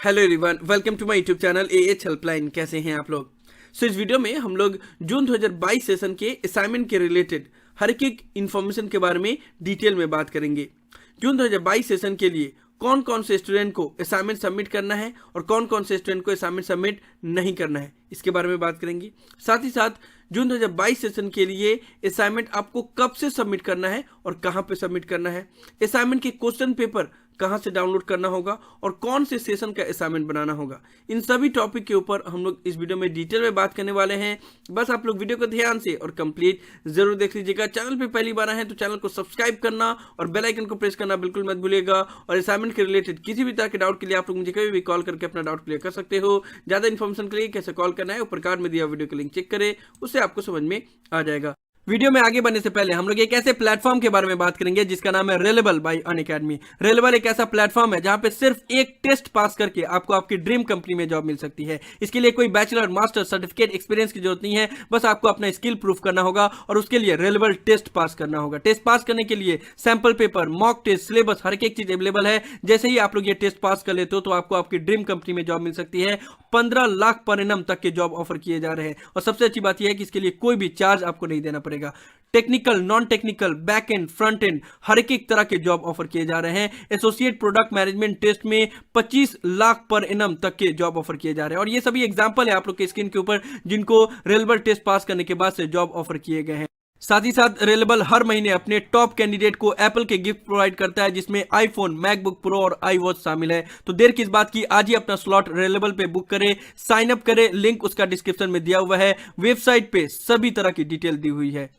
Hello everyone, welcome to my YouTube channel AH helpline. कैसे हैं आप लोग? इस वीडियो में हम लोग जून 2022 सेशन के असाइनमेंट के रिलेटेड हर एक इन्फॉर्मेशन के बारे में डिटेल में बात करेंगे। जून 2022 सेशन के लिए कौन कौन से स्टूडेंट को असाइनमेंट सबमिट करना है और कौन कौन से स्टूडेंट को असाइनमेंट सबमिट नहीं करना है, इसके बारे में बात करेंगे। साथ ही साथ जून 2022 सेशन के लिए असाइनमेंट आपको कब से सबमिट करना है और कहां पे सबमिट करना है, असाइनमेंट के क्वेश्चन पेपर कहां से डाउनलोड करना होगा और कौन से सेशन का असाइनमेंट बनाना होगा, इन सभी टॉपिक के ऊपर हम लोग इस वीडियो में डिटेल में बात करने वाले हैं। बस आप लोग वीडियो को ध्यान से और कंप्लीट जरूर देख लीजिएगा। चैनल पे पहली बार आए हैं तो चैनल को सब्सक्राइब करना और बेल आइकन को प्रेस करना बिल्कुल मत भूलिएगा। और असाइनमेंट के रिलेटेड किसी भी तरह के डाउट के लिए आप लोग मुझे कभी भी कॉल करके अपना डाउट क्लियर कर सकते हो। ज्यादा इन्फॉर्मेशन के लिए कैसे कॉल करना है ऊपर कार्ड में दिया वीडियो का लिंक चेक करें, उससे आपको समझ में आ जाएगा। वीडियो में आगे बढ़ने से पहले हम लोग एक ऐसे प्लेटफॉर्म के बारे में बात करेंगे जिसका नाम है रेलेबल बाय अनअकैडमी। रेलेबल एक ऐसा प्लेटफॉर्म है जहां पे सिर्फ एक टेस्ट पास करके आपको आपकी ड्रीम कंपनी में जॉब मिल सकती है। इसके लिए कोई बैचलर, मास्टर, सर्टिफिकेट, एक्सपीरियंस की जरूरत नहीं है। बस आपको अपना स्किल प्रूफ करना होगा और उसके लिए रेलेबल टेस्ट पास करना होगा। टेस्ट पास करने के लिए sample paper, mock test, syllabus, हर एक चीज अवेलेबल है। जैसे ही आप लोग ये टेस्ट पास कर लेते हो तो आपको आपकी ड्रीम कंपनी में जॉब मिल सकती है। 15 लाख पर एनम तक के जॉब ऑफर किए जा रहे हैं और सबसे अच्छी बात यह है कि इसके लिए कोई भी चार्ज आपको नहीं देना पड़ेगा। Technical, non technical, back end, front end, हर एक तरह के जॉब ऑफर किए जा रहे हैं। एसोसिएट प्रोडक्ट मैनेजमेंट टेस्ट में 25 लाख पर एनम तक के जॉब ऑफर किए जा रहे हैं और ये सभी एग्जांपल है आप लोग के स्क्रीन के ऊपर जिनको रेलेबल टेस्ट पास करने के बाद से जॉब ऑफर किए गए हैं। साथ ही साथ रेलेबल हर महीने अपने टॉप कैंडिडेट को एप्पल के गिफ्ट प्रोवाइड करता है जिसमें आईफोन, मैकबुक प्रो और iWatch शामिल है। तो देर किस बात की, आज ही अपना स्लॉट रेलेबल पे बुक करें, साइन अप करें। लिंक उसका डिस्क्रिप्शन में दिया हुआ है। वेबसाइट पे सभी तरह की डिटेल दी हुई है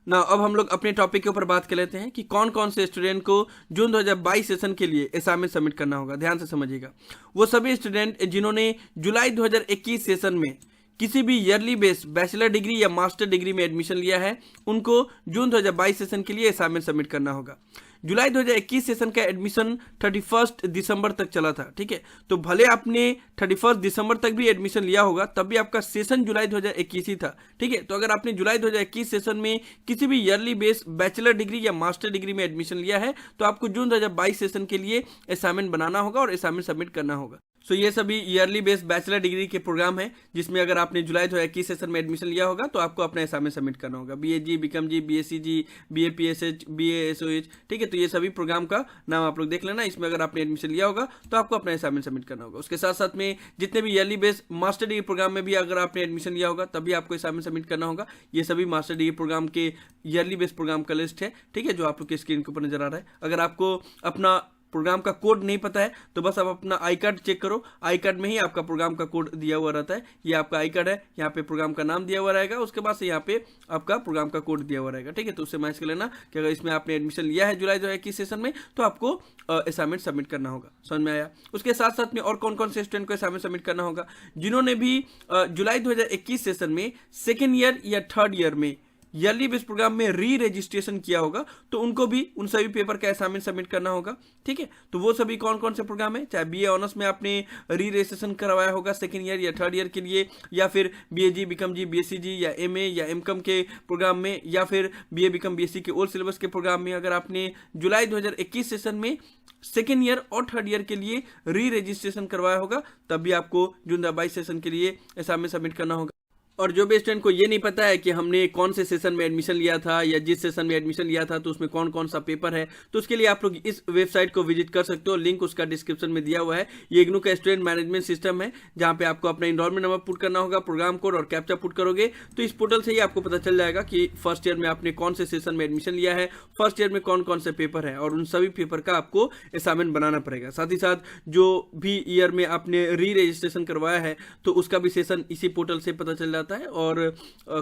ना। अब हम लोग अपने टॉपिक के ऊपर बात कर लेते हैं कि कौन कौन से स्टूडेंट को जून 2022 सेशन के लिए असाइनमेंट सबमिट करना होगा। ध्यान से समझिएगा। वो सभी स्टूडेंट जिन्होंने जुलाई 2021 सेशन में किसी भी ईयरली बेस्ड बैचलर डिग्री या मास्टर डिग्री में एडमिशन लिया है, उनको जून 2022 सेशन के लिए असाइनमेंट सबमिट करना होगा। जुलाई 2021 सेशन का एडमिशन 31 दिसंबर तक चला था, ठीक है। तो भले आपने 31 दिसंबर तक भी एडमिशन लिया होगा, तब भी आपका सेशन जुलाई 2021 ही था, ठीक है। तो अगर आपने जुलाई 2021 सेशन में किसी भी ईयरली बेस्ड बैचलर डिग्री या मास्टर डिग्री में एडमिशन लिया है तो आपको जून 2022 सेशन के लिए असाइनमेंट बनाना होगा और असाइनमेंट सबमिट करना होगा। सो ये सभी ईयरली बेस्ड बैचलर डिग्री के प्रोग्राम है जिसमें अगर आपने जुलाई 2021 सेशन में एडमिशन लिया होगा तो आपको अपना असाइनमेंट सबमिट करना होगा। BAG, BCom, BSc, BAPSH, BASOH, ठीक है। तो ये सभी प्रोग्राम का नाम आप लोग देख लेना। इसमें अगर आपने एडमिशन लिया होगा तो आपको अपना असाइनमेंट सबमिट करना होगा। उसके साथ साथ में जितने भी yearly based master degree program में भी अगर आपने एडमिशन लिया होगा तभी आपको असाइनमेंट सबमिट करना होगा। ये सभी मास्टर डिग्री प्रोग्राम के ईयरली बेस्ड प्रोग्राम का लिस्ट है, ठीक है, जो आप लोग के स्क्रीन के ऊपर नजर आ रहा है। अगर आपको अपना प्रोग्राम का कोड नहीं पता है तो बस आप अपना आई कार्ड चेक करो। आई कार्ड में ही आपका प्रोग्राम का कोड दिया हुआ रहता है। ये आपका आई कार्ड है, यहाँ पे प्रोग्राम का नाम दिया हुआ रहेगा, उसके बाद से यहाँ पे आपका प्रोग्राम का कोड दिया हुआ रहेगा, ठीक है। तो उससे मैच कर लेना कि अगर इसमें आपने एडमिशन लिया है जुलाई 2021 सेशन में तो आपको असाइनमेंट सबमिट करना होगा। समझ में आया? उसके साथ साथ में और कौन कौन से स्टूडेंट को असाइनमेंट सबमिट करना होगा? जिन्होंने भी जुलाई 2021 सेशन में सेकेंड ईयर या थर्ड ईयर में ईयरली बेस्ड प्रोग्राम में री रजिस्ट्रेशन किया होगा तो उनको भी उन सभी पेपर का असाइनमेंट सबमिट करना होगा, ठीक है। तो वो सभी कौन कौन से प्रोग्राम है, चाहे BA ऑनर्स में आपने री रजिस्ट्रेशन करवाया होगा सेकेंड ईयर या थर्ड ईयर के लिए, या फिर BAG, BCom, BSc या MA या MCom के प्रोग्राम में, या फिर BA, BCom, BSc के ओल्ड सिलेबस के प्रोग्राम में। अगर आपने जुलाई 2021 सेशन में सेकेंड ईयर और थर्ड ईयर के लिए री रजिस्ट्रेशन करवाया होगा तब भी आपको जून 2022 सेशन के लिए असाइनमेंट सबमिट करना होगा। और जो भी स्टूडेंट को ये नहीं पता है कि हमने कौन से सेशन में एडमिशन लिया था या जिस सेशन में एडमिशन लिया था तो उसमें कौन कौन सा पेपर है, तो उसके लिए आप लोग इस वेबसाइट को विजिट कर सकते हो। लिंक उसका डिस्क्रिप्शन में दिया हुआ है। ये इग्नू का स्टूडेंट मैनेजमेंट सिस्टम है जहां पे आपको अपना एनरोलमेंट नंबर पुट करना होगा, प्रोग्राम कोड और कैप्चा पुट करोगे तो इस पोर्टल से ही आपको पता चल जाएगा कि फर्स्ट ईयर में आपने कौन से सेशन में एडमिशन लिया है, फर्स्ट ईयर में कौन कौन से पेपर है, और उन सभी पेपर का आपको असाइनमेंट बनाना पड़ेगा। साथ ही साथ जो भी ईयर में आपने री रजिस्ट्रेशन करवाया है तो उसका भी सेशन इसी पोर्टल से पता चल जाता है, और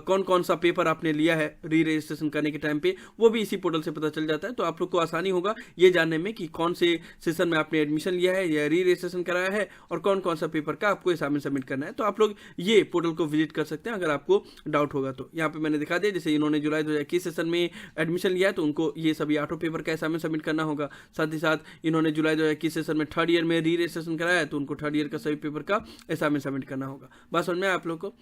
कौन कौन सा पेपर आपने लिया है री रजिस्ट्रेशन करने के टाइम पे वो भी इसी पोर्टल से पता चल जाता है। तो आप लोग को आसानी होगा ये जानने में कि कौन से सेशन में आपने एडमिशन लिया है या री रजिस्ट्रेशन कराया है और कौन कौन सा पेपर का आपको असाइनमेंट सबमिट करना है। तो आप लोग ये पोर्टल को विजिट कर सकते हैं अगर आपको डाउट होगा तो। यहाँ पे मैंने दिखा दिया, जैसे इन्होंने जुलाई 2021 सेशन में एडमिशन लिया है तो उनको ये सभी 8 पेपर का असाइनमेंट सबमिट करना होगा। साथ ही साथ इन्होंने जुलाई 2021 सेशन में थर्ड ईयर में री रजिस्ट्रेशन कराया है तो उनको थर्ड ईयर का सभी पेपर का असाइनमेंट सबमिट करना होगा। बात समझ में आप लोग को?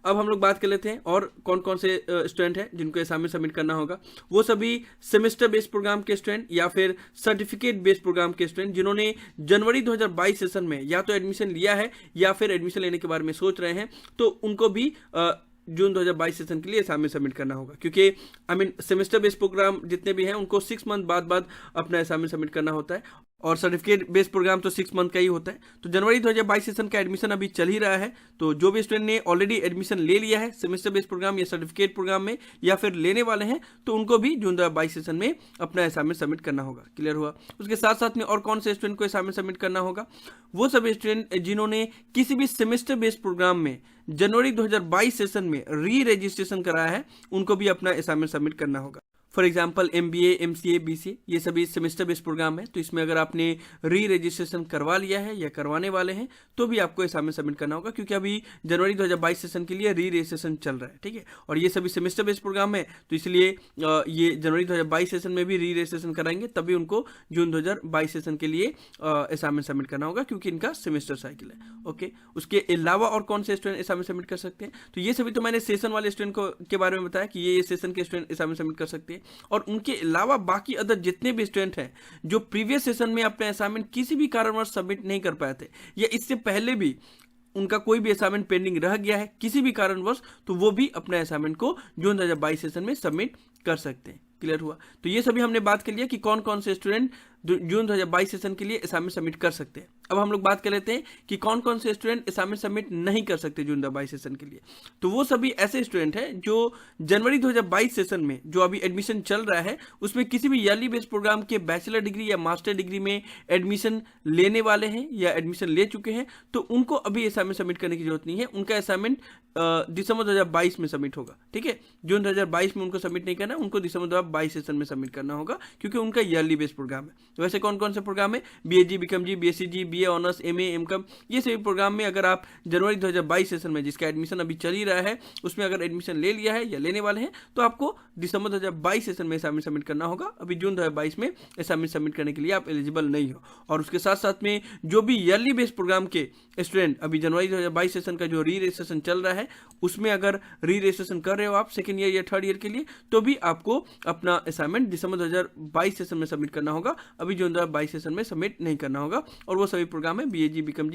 अब हम लोग बात कर लेते हैं और कौन कौन से स्टूडेंट हैं जिनको असाइनमेंट सबमिट करना होगा। वो सभी सेमेस्टर बेस्ड प्रोग्राम के स्टूडेंट या फिर सर्टिफिकेट बेस्ड प्रोग्राम के स्टूडेंट जिन्होंने जनवरी 2022 सेशन में या तो एडमिशन लिया है या फिर एडमिशन लेने के बारे में सोच रहे हैं, तो उनको भी जून 2022 सेशन के लिए असाइनमेंट सबमिट करना होगा, क्योंकि सेमेस्टर बेस्ड प्रोग्राम जितने भी हैं उनको 6 मंथ बाद अपना असाइनमेंट सबमिट करना होता है और सर्टिफिकेट बेस्ड प्रोग्राम तो 6 मंथ का ही होता है। तो जनवरी 2022 सेशन का एडमिशन अभी चल ही रहा है, तो जो भी स्टूडेंट ने ऑलरेडी एडमिशन ले लिया है सेमेस्टर बेस्ड प्रोग्राम या सर्टिफिकेट प्रोग्राम में या फिर लेने वाले हैं, तो उनको भी जून 2022 सेशन में अपना असाइनमेंट सबमिट करना होगा। क्लियर हुआ? उसके साथ साथ में और कौन से स्टूडेंट को असाइनमेंट सबमिट करना होगा? वो सभी स्टूडेंट जिन्होंने किसी भी सेमेस्टर बेस्ड प्रोग्राम में जनवरी 2022 सेशन में री रजिस्ट्रेशन कराया है, उनको भी अपना असाइनमेंट सबमिट करना होगा। For example MBA, MCA, BCA ये सभी सेमेस्टर बेस्ड प्रोग्राम है, तो इसमें अगर आपने री रजिस्ट्रेशन करवा लिया है या करवाने वाले हैं तो भी आपको असाइनमेंट सबमिट करना होगा, क्योंकि अभी जनवरी 2022 सेशन के लिए री रजिस्ट्रेशन चल रहा है। ठीक है, और ये सभी सेमेस्टर बेस्ड प्रोग्राम है, तो इसलिए ये जनवरी 2022 सेशन में भी री रजिस्ट्रेशन कराएंगे, तभी उनको जून 2022 सेशन के लिए असाइनमेंट सबमिट करना होगा, क्योंकि इनका सेमेस्टर साइकिल है। ओके, उसके अलावा और कौन से स्टूडेंट असाइनमेंट सबमिट कर सकते हैं? तो ये सभी तो मैंने सेशन वाले स्टूडेंट के बारे में बताया कि ये सेशन के स्टूडेंट असाइनमेंट सबमिट कर सकते हैं, और उनके अलावा बाकी अदर जितने भी स्टूडेंट हैं जो प्रीवियस सेशन में अपने असाइनमेंट किसी भी कारणवश सबमिट नहीं कर पाए थे या इससे पहले भी उनका कोई भी असाइनमेंट पेंडिंग रह गया है किसी भी कारणवश, तो वो भी अपने असाइनमेंट को जून 2022 सेशन में सबमिट कर सकते हैं। क्लियर हुआ? तो ये सभी हमने बात कर लिया कि कौन कौन से स्टूडेंट जून 2022 सेशन के लिए असाइनमेंट सबमिट कर सकते हैं। अब हम लोग बात कर लेते हैं कि कौन कौन से स्टूडेंट असाइनमेंट सबमिट नहीं कर सकते जून 2022 सेशन के लिए। तो वो सभी ऐसे स्टूडेंट हैं जो जनवरी 2022 सेशन में जो अभी एडमिशन चल रहा है उसमें किसी भी ईयरली बेस्ड प्रोग्राम के बैचलर डिग्री या मास्टर डिग्री में एडमिशन लेने वाले हैं या एडमिशन ले चुके हैं, तो उनको अभी असाइनमेंट सबमिट करने की जरूरत नहीं है। उनका असाइनमेंट दिसंबर 2022 में सबमिट होगा। ठीक है, जून 2022 में उनको सबमिट नहीं करना है, उनको दिसंबर 2022 सेशन में सबमिट करना होगा, क्योंकि उनका ईयरली बेस्ड प्रोग्राम है। तो वैसे कौन कौन से प्रोग्राम है? BAG, BCom, BSc, BA honours, MA, MCom, ये सभी प्रोग्राम में अगर आप जनवरी 2022 सेशन में जिसका एडमिशन अभी चल ही रहा है उसमें अगर एडमिशन ले लिया है या लेने वाले हैं, तो आपको दिसंबर 2022 सेशन में असाइनमेंट सबमिट करना होगा। अभी जून 2022 में असाइनमेंट सबमिट करने के लिए आप एलिजिबल नहीं हो। और उसके साथ साथ में जो भी ईयरली बेस्ड प्रोग्राम के स्टूडेंट अभी जनवरी 2022 सेशन का जो री रजिस्ट्रेशन चल रहा है उसमें अगर री रजिस्ट्रेशन कर रहे हो आप सेकेंड ईयर या थर्ड ईयर के लिए, तो भी आपको अपना असाइनमेंट दिसंबर 2022 सेशन में सबमिट करना होगा, अभी जून 2022 सेशन में सबमिट नहीं करना होगा। और वो सभी प्रोग्राम है BAG, BCom,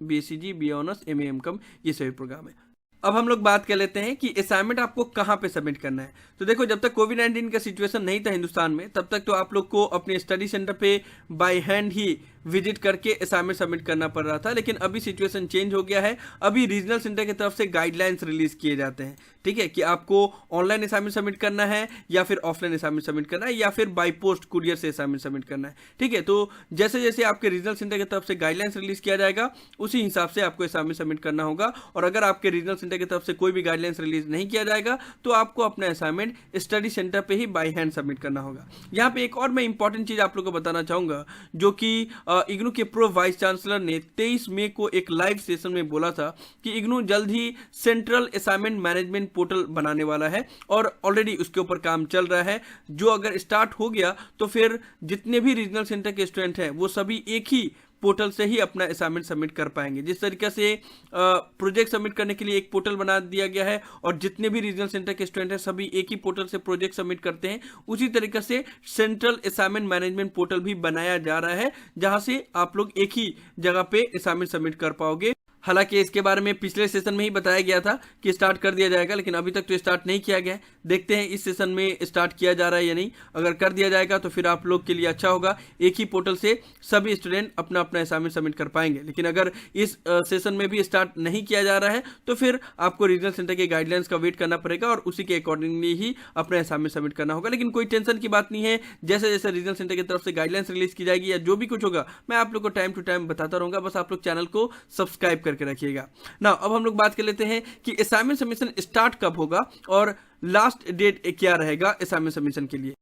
BSc, BA honours, MA, MCom, ये सभी प्रोग्राम है। अब हम लोग बात कर लेते हैं कि असाइनमेंट आपको कहाँ पे सबमिट करना है। तो देखो, जब तक कोविड-19 का सिचुएशन नहीं था हिंदुस्तान में, तब तक तो आप लोग को अपने स्टडी सेंटर पे बाय हैंड ही विजिट करके असाइनमेंट सबमिट करना पड़ रहा था, लेकिन अभी सिचुएशन चेंज हो गया है। अभी रीजनल सेंटर की तरफ से गाइडलाइंस रिलीज किए जाते हैं, ठीक है, कि आपको ऑनलाइन असाइनमेंट सबमिट करना है या फिर ऑफलाइन असाइनमेंट सबमिट करना है या फिर बाय पोस्ट कुरियर से असाइनमेंट सबमिट करना है। ठीक है, तो जैसे जैसे आपके रीजनल सेंटर की तरफ से गाइडलाइंस रिलीज किया जाएगा उसी हिसाब से आपको असाइनमेंट सबमिट करना होगा। और अगर आपके रीजनल सेंटर की तरफ से कोई भी गाइडलाइंस रिलीज नहीं किया जाएगा तो आपको अपना असाइनमेंट स्टडी सेंटर पे ही बाय हैंड सबमिट करना होगा। यहाँ पे एक और मैं इंपॉर्टेंट चीज आप लोग को बताना चाहूंगा, जो कि इग्नू के प्रो वाइस चांसलर ने 23 मई को एक लाइव सेशन में बोला था कि इग्नू जल्द ही सेंट्रल असाइनमेंट मैनेजमेंट पोर्टल बनाने वाला है और ऑलरेडी उसके ऊपर काम चल रहा है, जो अगर स्टार्ट हो गया तो फिर जितने भी रीजनल सेंटर के स्टूडेंट हैं वो सभी एक ही पोर्टल से ही अपना असाइनमेंट सबमिट कर पाएंगे। जिस तरीके से प्रोजेक्ट सबमिट करने के लिए एक पोर्टल बना दिया गया है और जितने भी रीजनल सेंटर के स्टूडेंट हैं सभी एक ही पोर्टल से प्रोजेक्ट सबमिट करते हैं, उसी तरीके से सेंट्रल असाइनमेंट मैनेजमेंट पोर्टल भी बनाया जा रहा है, जहां से आप लोग एक ही जगह पे असाइनमेंट सबमिट कर पाओगे। हालांकि इसके बारे में पिछले सेशन में ही बताया गया था कि स्टार्ट कर दिया जाएगा, लेकिन अभी तक तो स्टार्ट नहीं किया गया है। देखते हैं इस सेशन में स्टार्ट किया जा रहा है या नहीं। अगर कर दिया जाएगा तो फिर आप लोग के लिए अच्छा होगा, एक ही पोर्टल से सभी स्टूडेंट अपना अपना असाइनमेंट सबमिट कर पाएंगे। लेकिन अगर इस सेशन में भी स्टार्ट नहीं किया जा रहा है तो फिर आपको रीजनल सेंटर के गाइडलाइंस का वेट करना पड़ेगा और उसी के अकॉर्डिंगली ही अपना असाइनमेंट सबमिट करना होगा। लेकिन कोई टेंशन की बात नहीं है, जैसे जैसे रीजनल सेंटर की तरफ से गाइडलाइंस रिलीज की जाएगी या जो भी कुछ होगा मैं आप लोग को टाइम टू टाइम बताता रहूंगा। बस आप लोग चैनल को सब्सक्राइब करके रखिएगा ना। अब हम लोग बात कर लेते हैं कि असाइनमेंट सबमिशन स्टार्ट कब होगा और लास्ट डेट क्या रहेगा असाइनमेंट सबमिशन के लिए।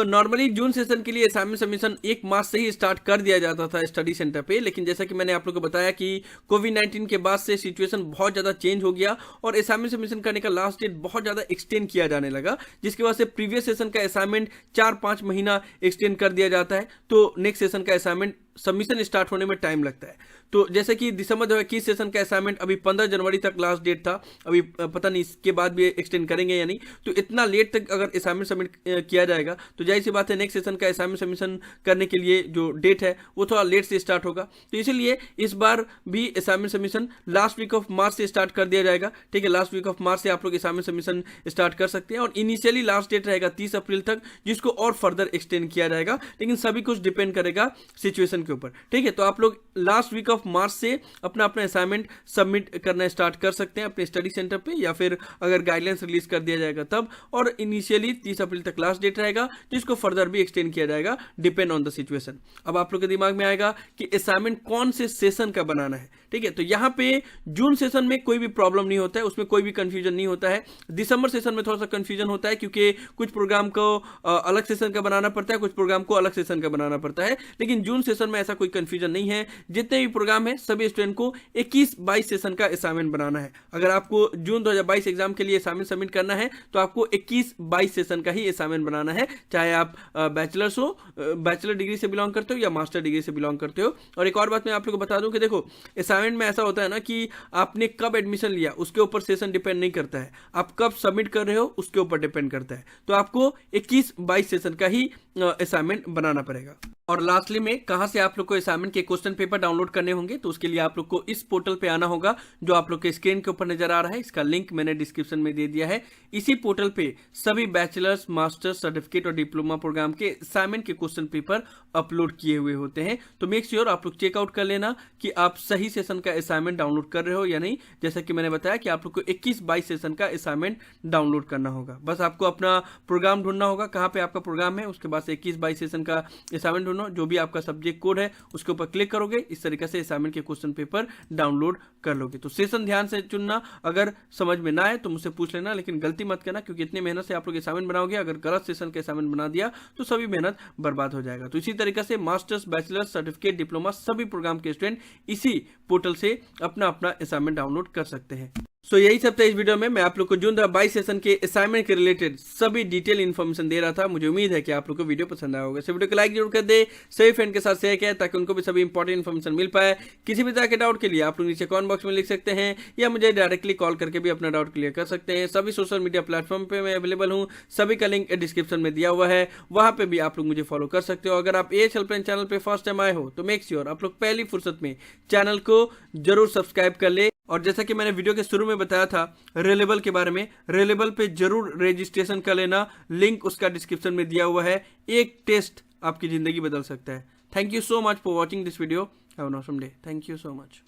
नॉर्मली जून सेशन के लिए असाइनमेंट सबमिशन 1 मार्च से ही स्टार्ट कर दिया जाता था स्टडी सेंटर पे, लेकिन जैसा कि मैंने आप लोगों को बताया कि कोविड-19 के बाद से सिचुएशन बहुत ज़्यादा चेंज हो गया और असाइनमेंट सबमिशन करने का लास्ट डेट बहुत ज़्यादा एक्सटेंड किया जाने लगा, जिसकी वजह से प्रीवियस सेशन का असाइनमेंट 4-5 महीना एक्सटेंड कर दिया जाता है, तो नेक्स्ट सेशन का असाइनमेंट सबमिशन स्टार्ट होने में टाइम लगता है। तो जैसे कि दिसंबर 2021 सेशन का असाइनमेंट अभी 15 जनवरी तक लास्ट डेट था, अभी पता नहीं इसके बाद भी एक्सटेंड करेंगे या नहीं। तो इतना लेट तक अगर असाइनमेंट सबमिट किया जाएगा तो जाहिर सी बात है नेक्स्ट सेशन का असाइनमेंट सबमिशन करने के लिए जो डेट है वो थोड़ा लेट से स्टार्ट होगा। तो इसीलिए इस बार भी assignment submission last week of March से स्टार्ट कर दिया जाएगा। ठीक है, लास्ट वीक ऑफ मार्च से आप लोग असाइनमेंट सबमिशन स्टार्ट कर सकते हैं और इनिशियली लास्ट डेट रहेगा 30 अप्रैल तक, जिसको और फर्दर एक्सटेंड किया जाएगा। लेकिन सभी कुछ डिपेंड करेगा सिचुएशन के ऊपर। ठीक है, तो आप लोग लास्ट वीक ऑफ मार्च से अपना असाइनमेंट सबमिट करना स्टार्ट कर सकते हैं अपने स्टडी सेंटर पे, या फिर अगर गाइडलाइंस रिलीज कर दिया जाएगा तब। और इनिशियली 30 अप्रैल तक लास्ट डेट रहेगा, जिसको फर्दर भी एक्सटेंड किया जाएगा डिपेंड ऑन द सिचुएशन। अब आप लोग के दिमाग में आएगा कि असाइनमेंट कौन से सेशन का बनाना है। ठीक है, तो यहां पे जून सेशन में कोई भी प्रॉब्लम नहीं होता है, उसमें कोई भी कंफ्यूजन नहीं होता है। दिसंबर सेशन में थोड़ा सा कंफ्यूजन होता है, क्योंकि कुछ प्रोग्राम को अलग सेशन का बनाना पड़ता है, कुछ प्रोग्राम को अलग सेशन का बनाना पड़ता है। लेकिन जून सेशन में ऐसा कोई कंफ्यूजन नहीं है। जितने भी प्रोग्राम है सभी स्टूडेंट को 21-22 सेशन का असाइनमेंट बनाना है। अगर आपको जून 2022 एग्जाम के लिए असाइनमेंट सबमिट करना है तो आपको 21-22 सेशन का ही असाइनमेंट बनाना है, चाहे आप बैचलर्स हो, बैचलर डिग्री से बिलोंग करते हो या मास्टर डिग्री से बिलोंग करते हो। और एक और बात मैं आप लोगों को बता दूं कि देखो, असाइनमेंट में ऐसा होता है ना कि आपने कब एडमिशन लिया उसके ऊपर सेशन डिपेंड नहीं करता है, आप कब सबमिट कर रहे हो उसके ऊपर डिपेंड करता है। तो आपको 21-22 सेशन का ही असाइनमेंट बनाना पड़ेगा। और लास्टली में कहां से आप लोग को असाइनमेंट के क्वेश्चन पेपर डाउनलोड करने होंगे, तो उसके लिए आप लोग को इस पोर्टल पे आना होगा जो आप लोग के स्क्रीन के ऊपर नजर आ रहा है। इसका लिंक मैंने डिस्क्रिप्शन में दे दिया है। इसी पोर्टल पे सभी बैचलर्स, मास्टर्स, सर्टिफिकेट और डिप्लोमा प्रोग्राम के असाइनमेंट के क्वेश्चन पेपर अपलोड किए हुए होते हैं। तो मेक श्योर आप लोग चेकआउट कर लेना कि आप सही सेशन का असाइनमेंट डाउनलोड कर रहे हो या नहीं। जैसा कि मैंने बताया कि आप लोग को 21-22 सेशन का असाइनमेंट डाउनलोड करना होगा। बस आपको अपना प्रोग्राम ढूंढना होगा कहाँ पे आपका प्रोग्राम है, उसके बाद 21-22 सेशन का असाइनमेंट ढूंढो, जो भी आपका सब्जेक्ट कोड है उसके ऊपर क्लिक करोगे, इस तरीके से असाइनमेंट के क्वेश्चन पेपर डाउनलोड कर लोगे। तो सेशन ध्यान से चुनना, अगर समझ में ना आए तो मुझसे पूछ लेना, लेकिन गलती मत करना, क्योंकि इतनी मेहनत से आप लोग असाइनमेंट बनाओगे, अगर गलत सेशन का असाइनमेंट बना दिया तो सभी मेहनत बर्बाद हो जाएगा। तो इसी तरीके से मास्टर्स, बैचलर्स, सर्टिफिकेट, डिप्लोमा सभी प्रोग्राम के स्टूडेंट इसी पोर्टल से अपना असाइनमेंट डाउनलोड कर सकते हैं। यही सब था इस वीडियो में। मैं आप लोग को जून 2022 सेशन के असाइनमेंट के रिलेटेड सभी डिटेल इन्फॉर्मेशन दे रहा था। मुझे उम्मीद है कि आप लोग को वीडियो पसंद आया होगा। वीडियो को लाइक जरूर कर दे, सभी फ्रेंड के साथ शेयर किया ताकि उनको भी सभी इंपॉर्टेंट इन्फॉर्मेशन मिल पाए। किसी भी तरह के डाउट के लिए आप लोग नीचे कमेंट बॉक्स में लिख सकते हैं या मुझे डायरेक्टली कॉल करके भी अपना डाउट क्लियर कर सकते हैं। सभी सोशल मीडिया प्लेटफॉर्म पे मैं अवेलेबल हूँ, सभी का लिंक डिस्क्रिप्शन में दिया हुआ है, वहां पे भी आप लोग मुझे फॉलो कर सकते हो। अगर आप AH हेल्पलाइन चैनल पे फर्स्ट टाइम आए हो तो मेक श्योर आप लोग पहली फुर्सत में चैनल को जरूर सब्सक्राइब कर ले। और जैसा कि मैंने वीडियो के शुरू में बताया था रेलेबल के बारे में, रेलेबल पे जरूर रजिस्ट्रेशन कर लेना, लिंक उसका डिस्क्रिप्शन में दिया हुआ है। एक टेस्ट आपकी जिंदगी बदल सकता है। Thank you so much for watching this video. Have an awesome day. Thank you so much.